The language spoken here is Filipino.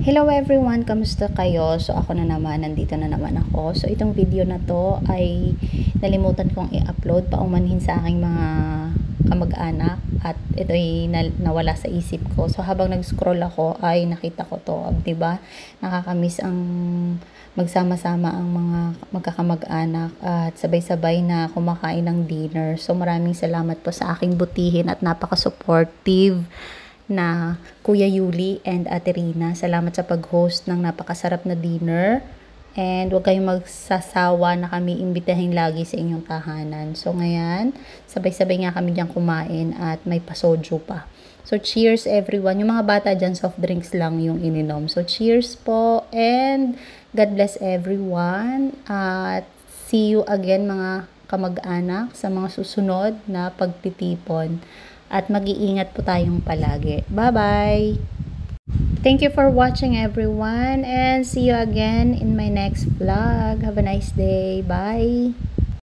Hello everyone, kamusta kayo? So ako na naman, nandito na naman ako. So itong video na to ay nalimutan kong i-upload paumanhin sa aking mga kamag-anak at ito ay nawala sa isip ko. So habang nag-scroll ako ay nakita ko to, 'di ba? Nakakamiss ang magsama-sama ang mga magkakamag-anak at sabay-sabay na kumakain ng dinner. So maraming salamat po sa aking butihin at napaka-supportive na Kuya Yuli and Ate Rina. Salamat sa pag-host ng napakasarap na dinner. And huwag kayong magsasawa na kami imbitahin lagi sa inyong tahanan. So ngayon, sabay-sabay nga kami dyan kumain at may pasoju pa. So cheers everyone. Yung mga bata dyan, soft drinks lang yung ininom. So cheers po and God bless everyone. At see you again mga kamag-anak sa mga susunod na pagtitipon. At mag-iingat po tayong palagi. Bye-bye! Thank you for watching everyone and see you again in my next vlog. Have a nice day. Bye!